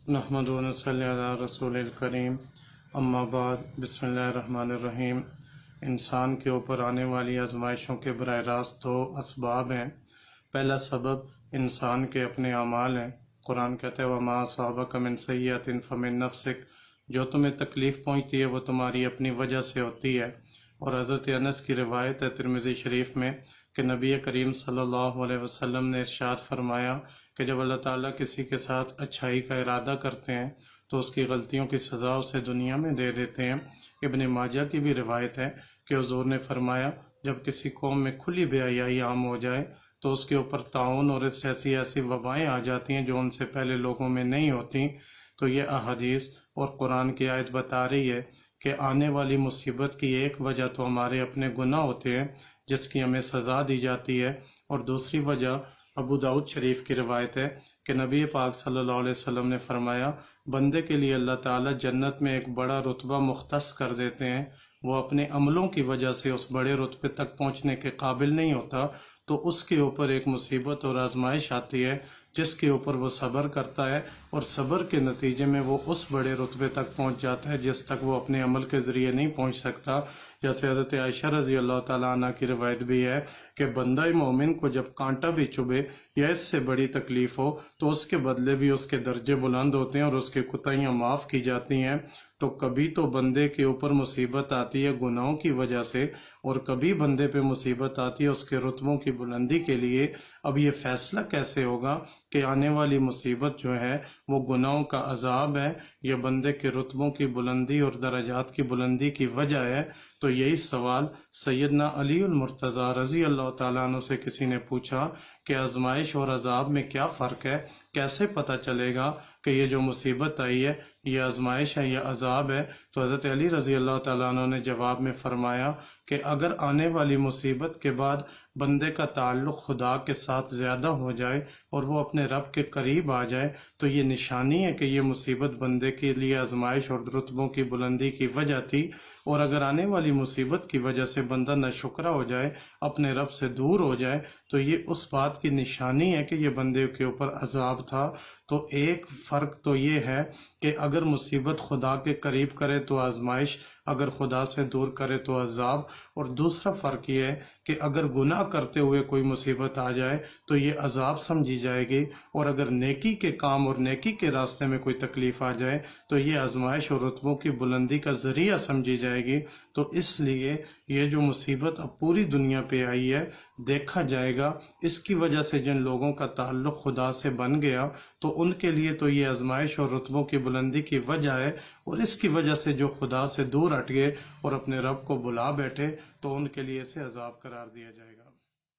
نحمد و نصلی علی رسول الکریم، اما بعد، بسم اللہ الرحمن الرحیم۔ انسان کے اوپر آنے والی آزمائشوں کے براہ راست دو اسباب ہیں۔ پہلا سبب انسان کے اپنے اعمال ہیں۔ قرآن کہتا ہے وَمَا أَصَابَكَ مِن سَيِّئَةٍ فَمِن نَفْسِكَ، جو تمہیں تکلیف پہنچتی ہے وہ تمہاری اپنی وجہ سے ہوتی ہے۔ اور حضرت انس کی روایت ہے ترمذی شریف میں کہ نبی کریم صلی اللہ علیہ وسلم نے ارشاد فرمایا کہ جب اللہ تعالیٰ کسی کے ساتھ اچھائی کا ارادہ کرتے ہیں تو اس کی غلطیوں کی سزا اسے دنیا میں دے دیتے ہیں۔ ابن ماجہ کی بھی روایت ہے کہ حضور نے فرمایا جب کسی قوم میں کھلی بے حیائی عام ہو جائے تو اس کے اوپر طاعون اور اس جیسی ایسی وبائیں آ جاتی ہیں جو ان سے پہلے لوگوں میں نہیں ہوتی، تو یہ احادیث اور قرآن کی آیت بتا رہی ہے کہ آنے والی مصیبت کی ایک وجہ تو ہمارے اپنے گناہ ہوتے ہیں جس کی ہمیں سزا دی جاتی ہے، اور دوسری وجہ ابو داؤد شریف کی روایت ہے کہ نبی پاک صلی اللہ علیہ وسلم نے فرمایا بندے کے لیے اللہ تعالیٰ جنت میں ایک بڑا رتبہ مختص کر دیتے ہیں، وہ اپنے عملوں کی وجہ سے اس بڑے رتبے تک پہنچنے کے قابل نہیں ہوتا تو اس کے اوپر ایک مصیبت اور آزمائش آتی ہے جس کے اوپر وہ صبر کرتا ہے، اور صبر کے نتیجے میں وہ اس بڑے رتبے تک پہنچ جاتا ہے جس تک وہ اپنے عمل کے ذریعے نہیں پہنچ سکتا۔ جیسے حضرت عائشہ رضی اللہ تعالیٰ عنہ کی روایت بھی ہے کہ بندہ مومن کو جب کانٹا بھی چبھے یا اس سے بڑی تکلیف ہو تو اس کے بدلے بھی اس کے درجے بلند ہوتے ہیں اور اس کی کوتاہیاں معاف کی جاتی ہیں۔ تو کبھی تو بندے کے اوپر مصیبت آتی ہے گناہوں کی وجہ سے، اور کبھی بندے پہ مصیبت آتی ہے اس کے رتبوں کی بلندی کے لیے۔ اب یہ فیصلہ کیسے ہوگا کہ آنے والی مصیبت جو ہے وہ گناہوں کا عذاب ہے یا بندے کے رتبوں کی بلندی اور درجات کی بلندی کی وجہ ہے؟ تو یہی سوال سیدنا علی المرتضیٰ رضی اللہ تعالیٰ عنہ سے کسی نے پوچھا کہ آزمائش اور عذاب میں کیا فرق ہے، کیسے پتہ چلے گا کہ یہ جو مصیبت آئی ہے یہ آزمائش ہے یا عذاب ہے؟ تو حضرت علی رضی اللہ تعالیٰ عنہ نے جواب میں فرمایا کہ اگر آنے والی مصیبت کے بعد بندے کا تعلق خدا کے ساتھ زیادہ ہو جائے اور وہ اپنے رب کے قریب آ جائے تو یہ نشانی ہے کہ یہ مصیبت بندے کے لیے آزمائش اور رتبوں کی بلندی کی وجہ تھی، اور اگر آنے والی مصیبت کی وجہ سے بندہ ناشکرا ہو جائے، اپنے رب سے دور ہو جائے، تو یہ اس بات کی نشانی ہے کہ یہ بندے کے اوپر عذاب تھا۔ تو ایک فرق تو یہ ہے کہ اگر مصیبت خدا کے قریب کرے تو آزمائش، اگر خدا سے دور کرے تو عذاب، اور دوسرا فرق یہ ہے کہ اگر گناہ کرتے ہوئے کوئی مصیبت آ جائے تو یہ عذاب سمجھی جائے گی، اور اگر نیکی کے کام اور نیکی کے راستے میں کوئی تکلیف آ جائے تو یہ آزمائش اور رتبوں کی بلندی کا ذریعہ سمجھی جائے گی۔ تو اس لیے یہ جو مصیبت اب پوری دنیا پہ آئی ہے دیکھا جائے گا اس کی وجہ سے جن لوگوں کا تعلق خدا سے بن گیا تو ان کے لیے تو یہ آزمائش اور رتبوں کی بلندی کی وجہ ہے، اور اس کی وجہ سے جو خدا سے دور ہٹ گئے اور اپنے رب کو بلا بیٹھے تو ان کے لیے اسے عذاب قرار دیا جائے گا۔